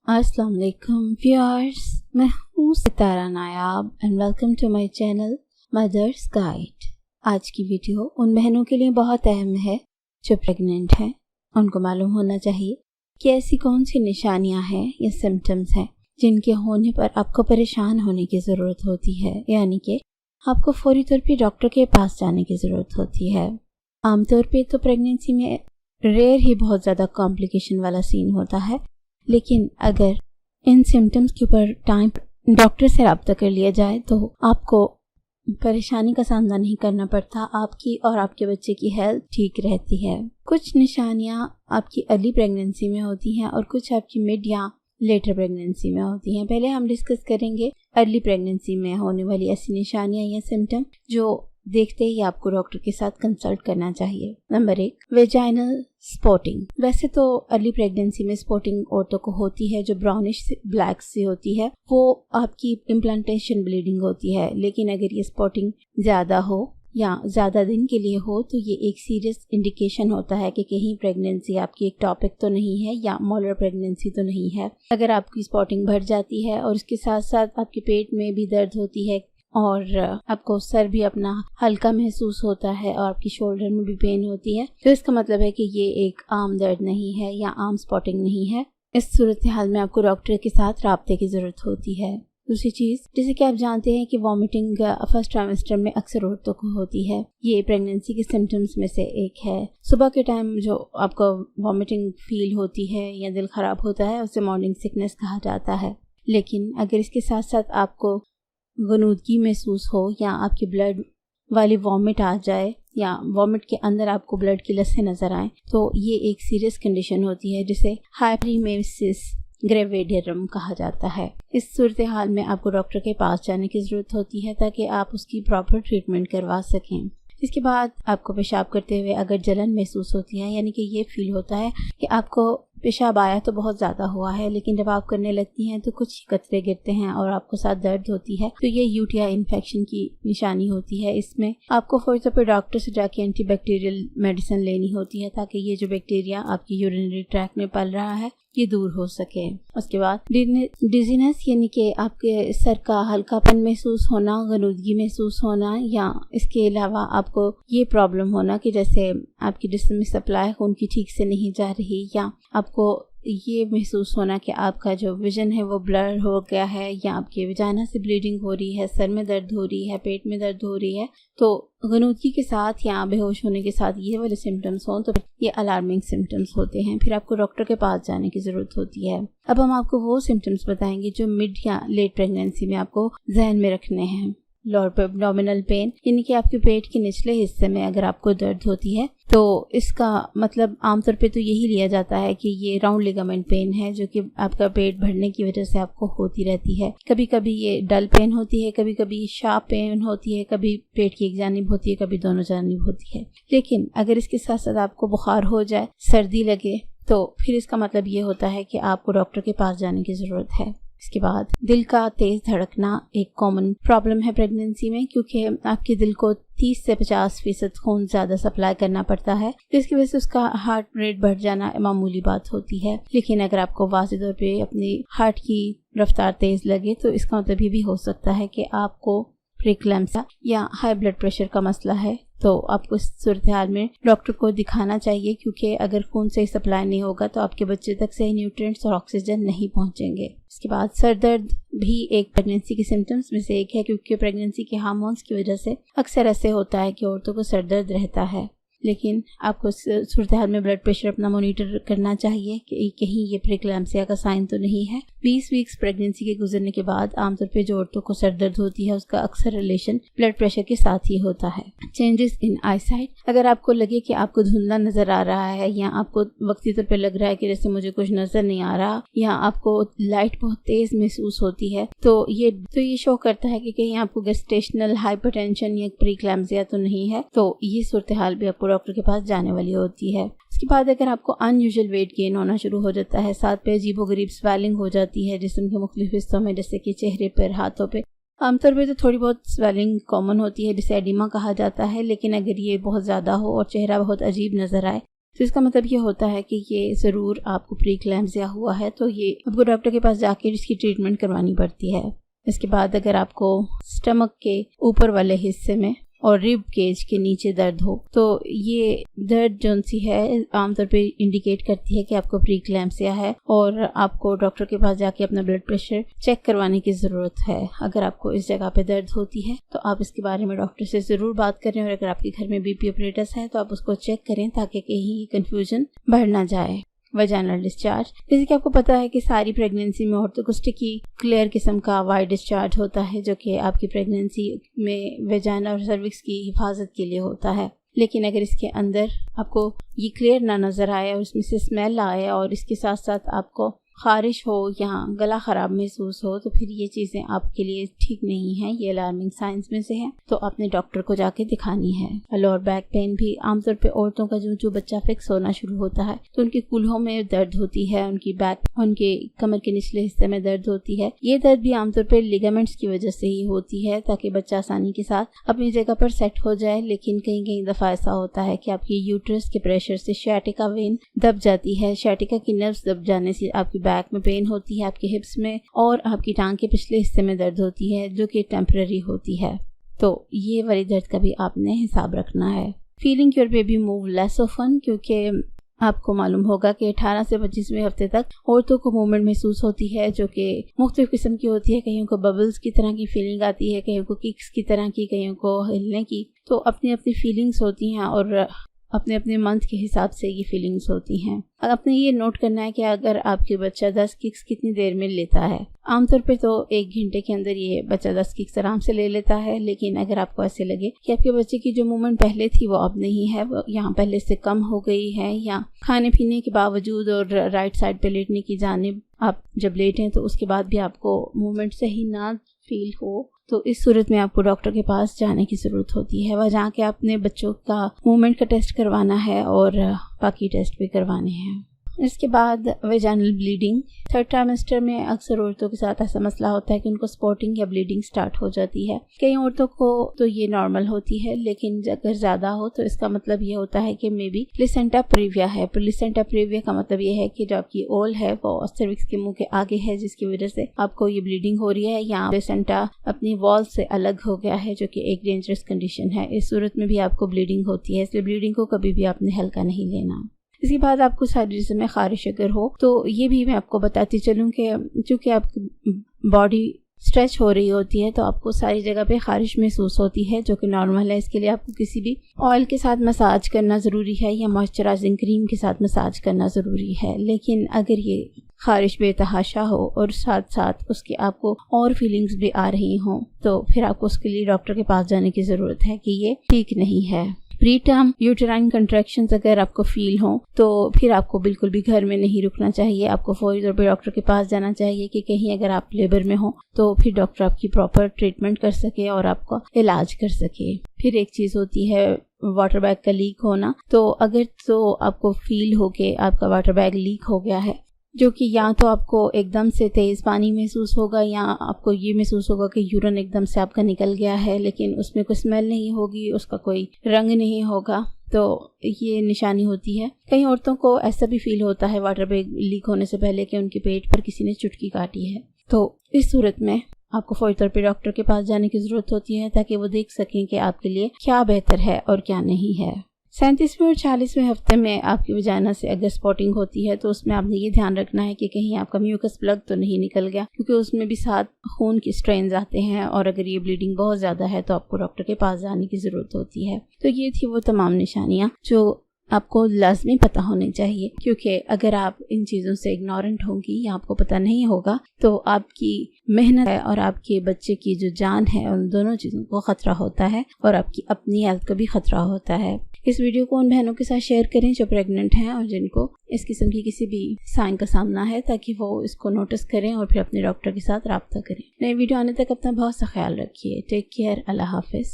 अस्सलाम वालेकुम व्यूअर्स, मैं हूँ Sitara Nayab and welcome to my channel Mother's Guide. आज की वीडियो उन बहनों के लिए बहुत अहम है जो प्रेग्नेंट हैं। उनको मालूम होना चाहिए कि ऐसी कौन सी निशानियाँ हैं या सिम्टम्स हैं जिनके होने पर आपको परेशान होने की ज़रूरत होती है, यानी कि आपको फौरी तौर पे डॉक्टर के पास जाने की ज़रूरत होती है। आमतौर पे तो प्रेगनेंसी में रेयर ही बहुत ज़्यादा कॉम्प्लिकेशन वाला सीन होता है, लेकिन अगर इन सिम्टम्स के ऊपर टाइम डॉक्टर से रब्ता कर लिया जाए तो आपको परेशानी का सामना नहीं करना पड़ता। आपकी और आपके बच्चे की हेल्थ ठीक रहती है। कुछ निशानियां आपकी अर्ली प्रेगनेंसी में होती हैं और कुछ आपकी मिड या लेटर प्रेगनेंसी में होती हैं। पहले हम डिस्कस करेंगे अर्ली प्रेगनेंसी में होने वाली ऐसी निशानियां या सिम्टम जो देखते ही आपको डॉक्टर के साथ कंसल्ट करना चाहिए। Number 1, vaginal spotting. वैसे तो अर्ली प्रेगनेंसी में स्पॉटिंग औरतों को होती है जो ब्राउनिश ब्लैक से होती है, वो आपकी इम्प्लांटेशन ब्लीडिंग होती है। लेकिन अगर ये स्पॉटिंग ज़्यादा हो या ज़्यादा दिन के लिए हो तो ये एक सीरियस इंडिकेशन होता है कि कहीं प्रेगनेंसी आपकी एक टॉपिक तो नहीं है या मॉलर प्रेगनेंसी तो नहीं है। अगर आपकी स्पॉटिंग बढ़ जाती है और उसके साथ साथ आपके पेट में भी दर्द होती है और आपको सर भी अपना हल्का महसूस होता है और आपकी शोल्डर में भी पेन होती है, तो इसका मतलब है कि ये एक आम दर्द नहीं है या आम स्पॉटिंग नहीं है। इस सूरत हाल में आपको डॉक्टर के साथ राब्ते की ज़रूरत होती है। दूसरी चीज़, जैसे कि आप जानते हैं कि वॉमिटिंग फर्स्ट ट्राइमेस्टर में अक्सर औरतों को होती है। ये प्रेगनेंसी के सिम्टम्स में से एक है। सुबह के टाइम जो आपको वॉमिटिंग फील होती है या दिल ख़राब होता है उसे मॉर्निंग सिकनेस कहा जाता है। लेकिन अगर इसके साथ साथ आपको गनूदगी महसूस हो या आपकी ब्लड वाली वॉमिट आ जाए या वॉमिट के अंदर आपको ब्लड की लस्सें नज़र आएँ तो ये एक सीरियस कंडीशन होती है जिसे हाइपरमेसिस ग्रेविडियरम कहा जाता है। इस सूरत हाल में आपको डॉक्टर के पास जाने की ज़रूरत होती है ताकि आप उसकी प्रॉपर ट्रीटमेंट करवा सकें। इसके बाद आपको पेशाब करते हुए अगर जलन महसूस होती है, यानी कि ये फील होता है कि आपको पेशाब आया तो बहुत ज़्यादा हुआ है, लेकिन जब आप करने लगती हैं तो कुछ कतरे गिरते हैं और आपको साथ दर्द होती है, तो ये यूटीआई इन्फेक्शन की निशानी होती है। इसमें आपको फौरी तौर पर डॉक्टर से जाके एंटीबैक्टीरियल मेडिसिन लेनी होती है ताकि ये जो बैक्टीरिया आपकी यूरिनरी ट्रैक्ट में पल रहा है ये दूर हो सके। उसके बाद डिजीनेस, यानी कि आपके सर का हल्कापन महसूस होना, गनूदगी महसूस होना, या इसके अलावा आपको ये प्रॉब्लम होना कि जैसे आपकी जिस्म में सप्लाई खून की ठीक से नहीं जा रही, या आपको ये महसूस होना कि आपका जो विजन है वो ब्लर हो गया है, या आपके वजाना से ब्लीडिंग हो रही है, सर में दर्द हो रही है, पेट में दर्द हो रही है, तो गनूदगी के साथ या बेहोश होने के साथ ये वाले सिम्टम्स हों तो ये अलार्मिंग सिम्टम्स होते हैं। फिर आपको डॉक्टर के पास जाने की ज़रूरत होती है। अब हम आपको वो सिम्टम्स बताएंगे जो मिड या लेट प्रेगनेंसी में आपको जहन में रखने हैं। लोअर एब्डोमिनल पेन, यानी कि आपके पेट के निचले हिस्से में अगर आपको दर्द होती है तो इसका मतलब आमतौर पे तो यही लिया जाता है कि ये राउंड लिगामेंट पेन है जो कि आपका पेट भरने की वजह से आपको होती रहती है। कभी कभी ये डल पेन होती है, कभी कभी शार्प पेन होती है, कभी पेट की एक जानिब होती है, कभी दोनों जानिब होती है। लेकिन अगर इसके साथ साथ आपको बुखार हो जाए, सर्दी लगे, तो फिर इसका मतलब ये होता है कि आपको डॉक्टर के पास जाने की ज़रूरत है। इसके बाद दिल का तेज धड़कना एक कॉमन प्रॉब्लम है प्रेगनेंसी में, क्योंकि आपके दिल को 30 से 50% खून ज़्यादा सप्लाई करना पड़ता है, जिसकी वजह से उसका हार्ट रेट बढ़ जाना मामूली बात होती है। लेकिन अगर आपको वाज़ेह तौर पे अपनी हार्ट की रफ्तार तेज़ लगे तो इसका मतलब ये भी हो सकता है कि आपको प्रीक्लैम्सिया या हाई ब्लड प्रेशर का मसला है। तो आपको इस सूरत हाल में डॉक्टर को दिखाना चाहिए, क्योंकि अगर खून सही सप्लाई नहीं होगा तो आपके बच्चे तक सही न्यूट्रिएंट्स और ऑक्सीजन नहीं पहुंचेंगे। इसके बाद सर दर्द भी एक प्रेगनेंसी के सिम्टम्स में से एक है, क्योंकि प्रेगनेंसी के हार्मोन्स की वजह से अक्सर ऐसे होता है कि औरतों को सर दर्द रहता है। लेकिन आपको सूरत हाल में ब्लड प्रेशर अपना मॉनिटर करना चाहिए कि कहीं ये प्रीक्लैम्सिया का साइन तो नहीं है। 20 वीक्स प्रेगनेंसी के गुजरने के बाद आमतौर पे जो औरतों को सर दर्द होती है उसका अक्सर रिलेशन ब्लड प्रेशर के साथ ही होता है। चेंजेस इन आईसाइट, अगर आपको लगे कि आपको धुंधला नजर आ रहा है या आपको वक्ती तौर पे लग रहा है कि जैसे मुझे कुछ नजर नहीं आ रहा, या आपको लाइट बहुत तेज महसूस होती है, तो ये शो करता है कि कहीं आपको गेस्टेशनल हाइपरटेंशन या प्रीक्लैम्सिया तो नहीं है। तो ये सूरत हाल भी आपको डॉक्टर के पास जाने वाली होती है। इसके बाद अगर आपको अनयूजुअल वेट गेन होना शुरू हो जाता है, साथ पे अजीबोगरीब स्वेलिंग हो जाती है जिस्म के मुख्तलिफ हिस्सों में, जैसे कि चेहरे पर, हाथों पे, आमतौर पे तो थोड़ी बहुत स्वेलिंग कॉमन होती है जिसे एडिमा कहा जाता है। लेकिन अगर ये बहुत ज़्यादा हो और चेहरा बहुत अजीब नज़र आए तो इसका मतलब ये होता है कि ये ज़रूर आपको प्रीक्लैम्सिया हुआ है, तो ये आपको डॉक्टर के पास जाके इसकी ट्रीटमेंट करवानी पड़ती है। इसके बाद अगर आपको स्टमक के ऊपर वाले हिस्से में और रिब केज के नीचे दर्द हो, तो ये दर्द जो सी है आमतौर पे इंडिकेट करती है कि आपको प्रीक्लैम्सिया है और आपको डॉक्टर के पास जाके अपना ब्लड प्रेशर चेक करवाने की ज़रूरत है। अगर आपको इस जगह पे दर्द होती है तो आप इसके बारे में डॉक्टर से ज़रूर बात करें, और अगर आपके घर में बीपी ऑपरेटस है तो आप उसको चेक करें ताकि कहीं कंफ्यूजन बढ़ ना जाए। वजाइनल डिस्चार्ज, जैसे कि आपको पता है कि सारी प्रेगनेंसी में औरतों को स्टिकी क्लियर किस्म का वाइट डिस्चार्ज होता है, जो कि आपकी प्रेगनेंसी में वजाइना और सर्विक्स की हिफाजत के लिए होता है। लेकिन अगर इसके अंदर आपको ये क्लियर ना नज़र आए और इसमें से स्मेल आए और इसके साथ साथ आपको खारिश हो या गला ख़राब महसूस हो, तो फिर ये चीज़ें आपके लिए ठीक नहीं हैं, ये अलार्मिंग साइंस में से है, तो अपने डॉक्टर को जाके दिखानी है। लोअर बैक पेन भी आमतौर पे औरतों का जो बच्चा फिक्स होना शुरू होता है तो उनकी कूल्हों में दर्द होती है, उनकी बैक, उनके कमर के निचले हिस्से में दर्द होती है। ये दर्द भी आमतौर पर लिगामेंट्स की वजह से ही होती है ताकि बच्चा आसानी के साथ अपनी जगह पर सेट हो जाए। लेकिन कहीं कहीं दफ़ा ऐसा होता है कि आपकी यूट्रस के प्रेशर से शाटिका वेन दब जाती है, शाटिका की नर्व्स दब जाने से आपकी बैक में पेन होती है, आपके हिप्स में और आपकी टांग के पिछले हिस्से में दर्द होती है, जो कि टेम्पररी होती है। तो ये वाली दर्द का भी आपने हिसाब रखना है। Feeling your baby move less often, क्योंकि आपको मालूम होगा कि 18 से 25वें हफ्ते तक औरतों को मूवमेंट महसूस होती है, जो कि मुख्तलिफ किस्म की होती है। कईयों को बबल्स की तरह की फीलिंग आती है, कईयों को किक्स की तरह की, कईयों को हिलने की। तो अपनी अपनी फीलिंग्स होती हैं और अपने अपने मंथ के हिसाब से ये फीलिंग्स होती हैं। आपने ये नोट करना है कि अगर आपके बच्चा 10 किक्स कितनी देर में लेता है। आमतौर पे तो 1 घंटे के अंदर ये बच्चा 10 किक्स आराम से ले लेता है, लेकिन अगर आपको ऐसे लगे कि आपके बच्चे की जो मूवमेंट पहले थी वो अब नहीं है, वो यहाँ पहले से कम हो गई है, या खाने पीने के बावजूद और राइट साइड पे लेटने की जानिब आप जब लेटें तो उसके बाद भी आपको मूवमेंट सही ना फील हो, तो इस सूरत में आपको डॉक्टर के पास जाने की ज़रूरत होती है। वह जहाँ के अपने बच्चों का मूवमेंट का टेस्ट करवाना है और बाकी टेस्ट भी करवाने हैं। इसके बाद वेजाइनल ब्लीडिंग। 3rd ट्राइमेस्टर में अक्सर औरतों के साथ ऐसा मसला होता है कि उनको स्पॉटिंग या ब्लीडिंग स्टार्ट हो जाती है। कई औरतों को तो ये नॉर्मल होती है, लेकिन अगर ज़्यादा हो तो इसका मतलब ये होता है कि मे बी प्लेसेंटा प्रीविया है। प्लेसेंटा प्रीविया का मतलब ये है कि जो आपकी ओल है वो सर्विक्स के मुंह के आगे है, जिसकी वजह से आपको ये ब्लीडिंग हो रही है, या प्लेसेंटा अपनी वॉल से अलग हो गया है, जो कि एक डेंजरस कंडीशन है। इस सूरत में भी आपको ब्लीडिंग होती है, इसलिए ब्लीडिंग को कभी भी आपने हल्का नहीं लेना। इसके बाद आपको सारी जिस्म में खारिश अगर हो तो ये भी मैं आपको बताती चलूँ कि चूँकि आपकी बॉडी स्ट्रेच हो रही होती है तो आपको सारी जगह पे खारिश महसूस होती है, जो कि नॉर्मल है। इसके लिए आपको किसी भी ऑयल के साथ मसाज करना ज़रूरी है या मॉइस्चराइजिंग क्रीम के साथ मसाज करना ज़रूरी है। लेकिन अगर ये खारिश बेतहाशा हो और साथ साथ उसके आपको और फीलिंग्स भी आ रही हों, तो फिर आपको उसके लिए डॉक्टर के पास जाने की ज़रूरत है कि ये ठीक नहीं है। प्री टर्म यूटेराइन कंट्रैक्शंस अगर आपको फील हो तो फिर आपको बिल्कुल भी घर में नहीं रुकना चाहिए, आपको फौरी तौर पर डॉक्टर के पास जाना चाहिए कि कहीं अगर आप लेबर में हो तो फिर डॉक्टर आपकी प्रॉपर ट्रीटमेंट कर सके और आपका इलाज कर सके। फिर एक चीज़ होती है वाटर बैग का लीक होना। तो अगर तो आपको फील हो कि आपका वाटर बैग लीक हो गया है, जो कि या तो आपको एकदम से तेज़ पानी महसूस होगा या आपको ये महसूस होगा कि यूरिन एकदम से आपका निकल गया है, लेकिन उसमें कोई स्मेल नहीं होगी, उसका कोई रंग नहीं होगा, तो ये निशानी होती है। कई औरतों को ऐसा भी फील होता है वाटर बैग लीक होने से पहले कि उनके पेट पर किसी ने चुटकी काटी है। तो इस सूरत में आपको फौरी तौर पर डॉक्टर के पास जाने की ज़रूरत होती है ताकि वो देख सकें कि आपके लिए क्या बेहतर है और क्या नहीं है। 37वें और 40वें हफ्ते में आपकी वजाइना से अगर स्पॉटिंग होती है तो उसमें आपने ये ध्यान रखना है कि कहीं आपका म्यूकस प्लग तो नहीं निकल गया, क्योंकि उसमें भी साथ खून के स्ट्रेन्स आते हैं और अगर ये ब्लीडिंग बहुत ज़्यादा है तो आपको डॉक्टर के पास जाने की ज़रूरत होती है। तो ये थी वो तमाम निशानियाँ जो आपको लाजमी पता होनी चाहिए, क्योंकि अगर आप इन चीज़ों से इग्नोरेंट होंगी या आपको पता नहीं होगा तो आपकी मेहनत है और आपके बच्चे की जो जान है उन दोनों चीज़ों को ख़तरा होता है और आपकी अपनी हेल्थ को भी ख़तरा होता है। इस वीडियो को उन बहनों के साथ शेयर करें जो प्रेग्नेंट हैं और जिनको इस किस्म की किसी भी साइन का सामना है, ताकि वो इसको नोटिस करें और फिर अपने डॉक्टर के साथ रब्ता करें। नए वीडियो आने तक अपना बहुत सा ख्याल रखिए। Take care. अल्लाह हाफिज़।